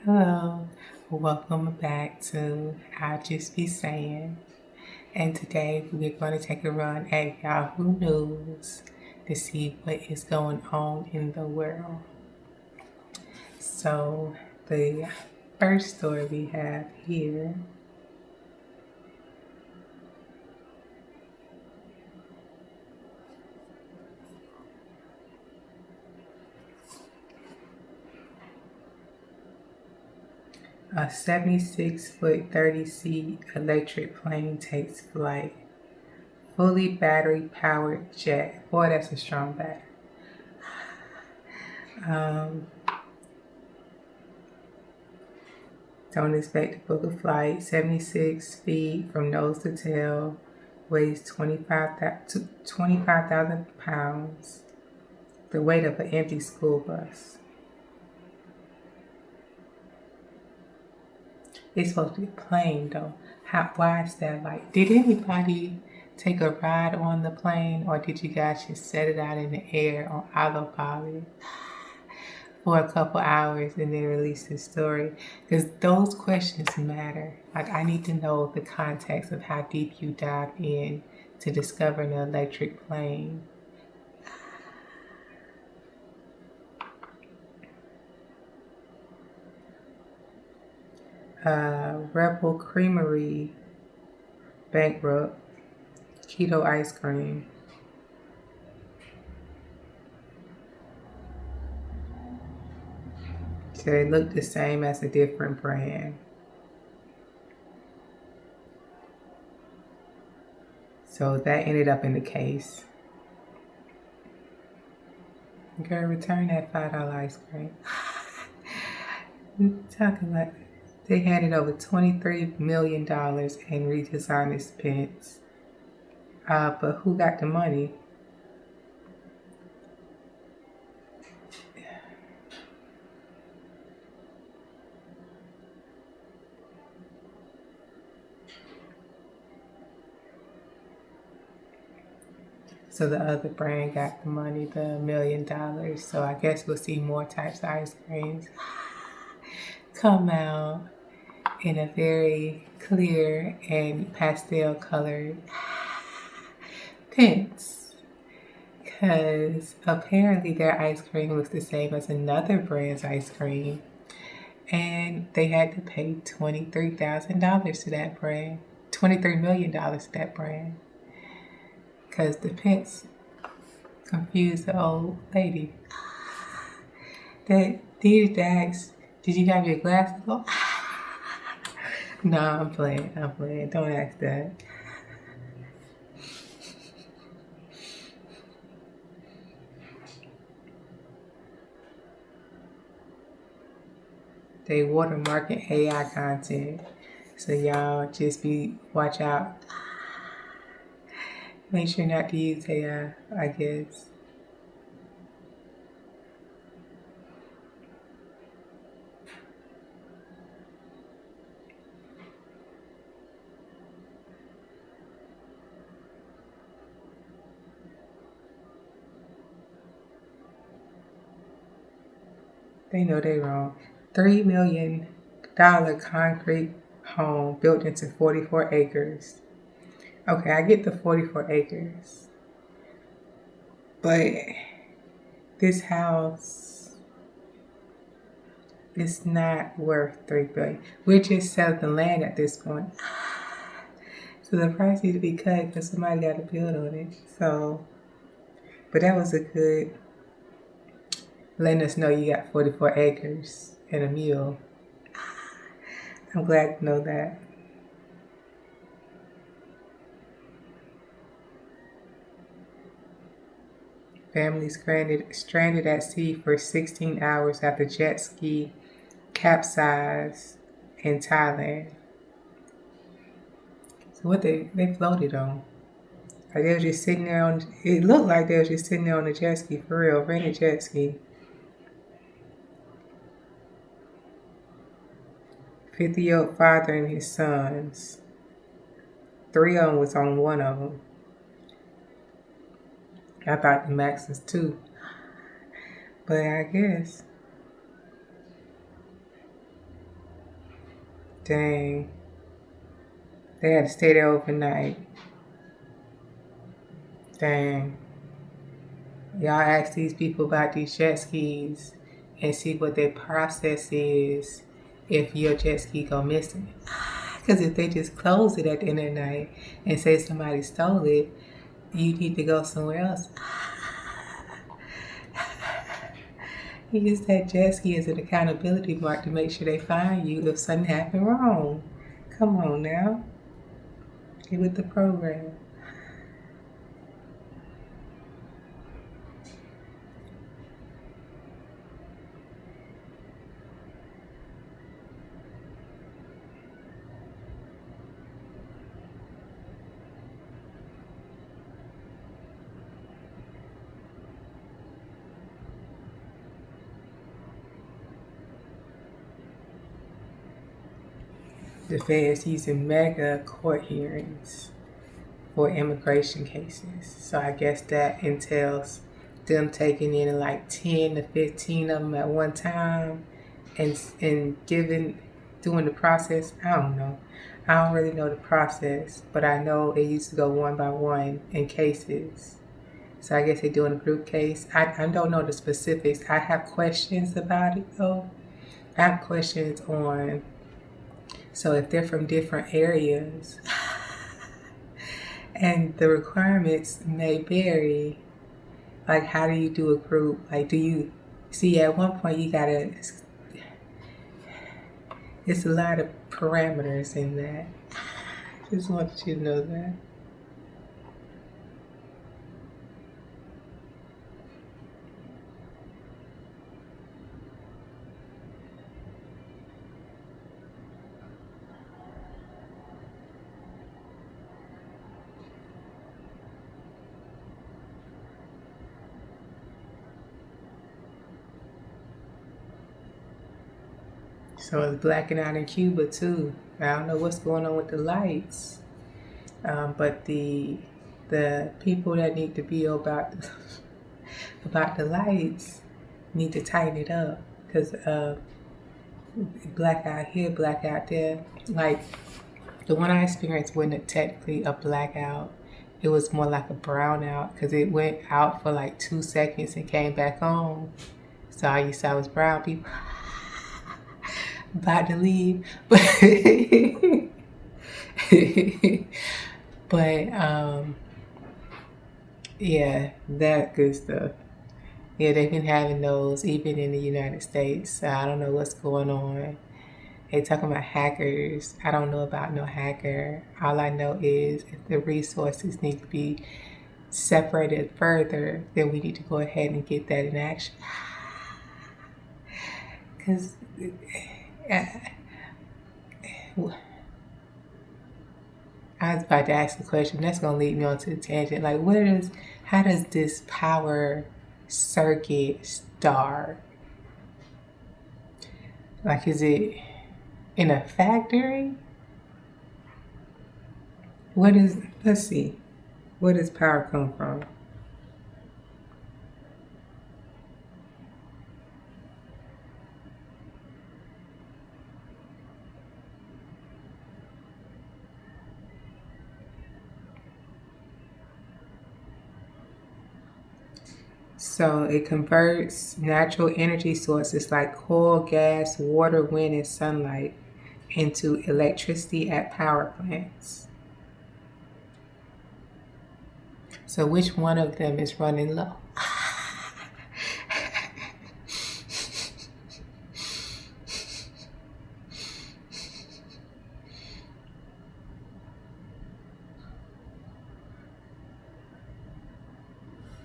Hello, welcome back to I'll Just Be Saying. And today we're going to take a run at Yahoo News to see what is going on in the world. So, the first story we have here, a 76-foot 30-seat electric plane takes flight. Fully battery powered jet. Boy, that's a strong battery. Um, Don't expect to book a flight. 76 feet from nose to tail. Weighs 25,000 pounds. The weight of an empty school bus. It's supposed to be a plane though. Why is that like? Did anybody take a ride on the plane, or did you guys just set it out in the air on autopilot for a couple hours and then release the story? Because those questions matter. Like, I need to know the context of how deep you dive in to discover an electric plane. Rebel Creamery bankrupt. Keto ice cream. So they look the same as a different brand. So that ended up in the case. Girl, return that $5 ice cream. Talking about they handed over $23 million in redesigned expense. But who got the money? So the other brand got the money, the $1 million. So I guess we'll see more types of ice creams come out in a very clear and pastel colored tints. Because apparently their ice cream looks the same as another brand's ice cream. And they had to pay $23,000 to that brand. $23 million to that brand. Because the Pence confused the old lady. That needed to ask, did you have your glasses on? No, I'm playing. Don't ask that. They watermarking AI content. So y'all just watch out. Make sure not to use AI, I guess. They know they wrong. $3 million concrete home built into 44 acres. Okay, I get the 44 acres. But this house is not worth $3 billion. We're just selling the land at this point. So the price needs to be cut because somebody got to build on it. So, but that was a good letting us know you got 44 acres and a mule. I'm glad to know that. Family stranded at sea for 16 hours after jet ski capsized in Thailand. So what they floated on? Like they were just sitting there on. It looked like they were just sitting there on the jet ski for real, rented jet ski. 50-year-old father and his sons. 3 of them was on one of them. I thought the max was 2, but I guess Dang. They had to stay there overnight. Dang. Y'all ask these people about these jet skis and see what their process is if your jet ski go missing. Because if they just close it at the end of the night and say somebody stole it, you need to go somewhere else. Use that jet ski as an accountability mark to make sure they find you if something happened wrong. Come on now. Get with the program. The feds using mega court hearings for immigration cases. So I guess that entails them taking in like 10 to 15 of them at one time and doing the process. I don't know. I don't really know the process, but I know it used to go one by one in cases. So I guess they're doing a group case. I don't know the specifics. I have questions about it though. I have questions on, so if they're from different areas and the requirements may vary, like how do you do a group? Like do you see at one point you gotta, it's a lot of parameters in that. Just want you to know that. So it's blacking out in Cuba too. I don't know what's going on with the lights, but the people that need to be about about the lights need to tighten it up because blackout here, blackout there. Like the one I experienced wasn't technically a blackout. It was more like a brownout because it went out for like 2 seconds and came back on. So all you saw was brown people about to leave, but yeah, that good stuff. Yeah, they've been having those even in the United States. So I don't know what's going on. They talking about hackers. I don't know about no hacker. All I know is if the resources need to be separated further, then we need to go ahead and get that in action. Because I was about to ask a question. That's gonna lead me on to the tangent. Like, how does this power circuit start? Like, is it in a factory? Let's see, where does power come from? So it converts natural energy sources like coal, gas, water, wind, and sunlight into electricity at power plants. So which one of them is running low?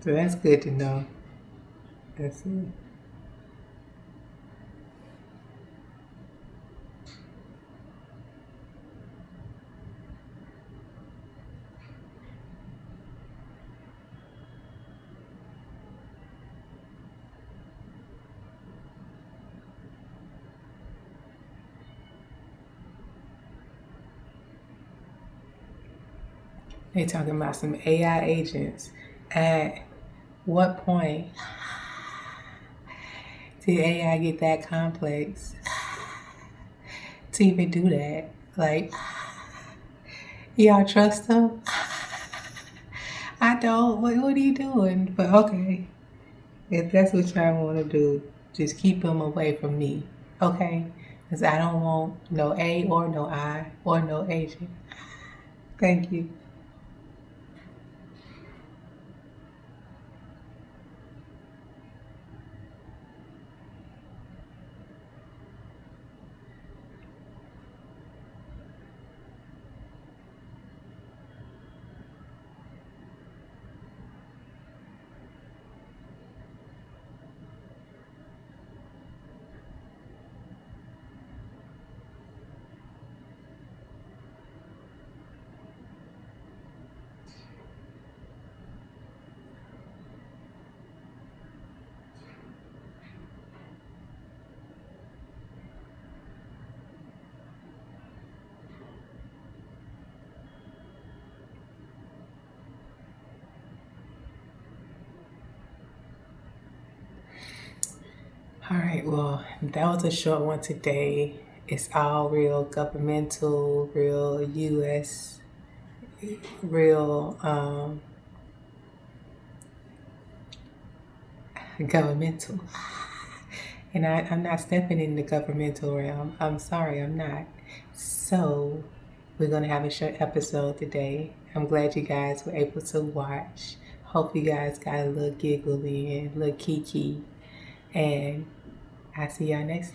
So that's good to know. That's it. They talking about some AI agents. At what point did AI get that complex to even do that. Like, y'all trust him? I don't. What are you doing? But okay, if that's what y'all want to do, just keep him away from me, okay? Because I don't want no A or no I or no agent. Thank you. All right, well, that was a short one today. It's all real governmental, real US, real governmental. And I'm not stepping in the governmental realm. I'm sorry, I'm not. So, we're going to have a short episode today. I'm glad you guys were able to watch. Hope you guys got a little giggle in, a little kiki. And I see y'all next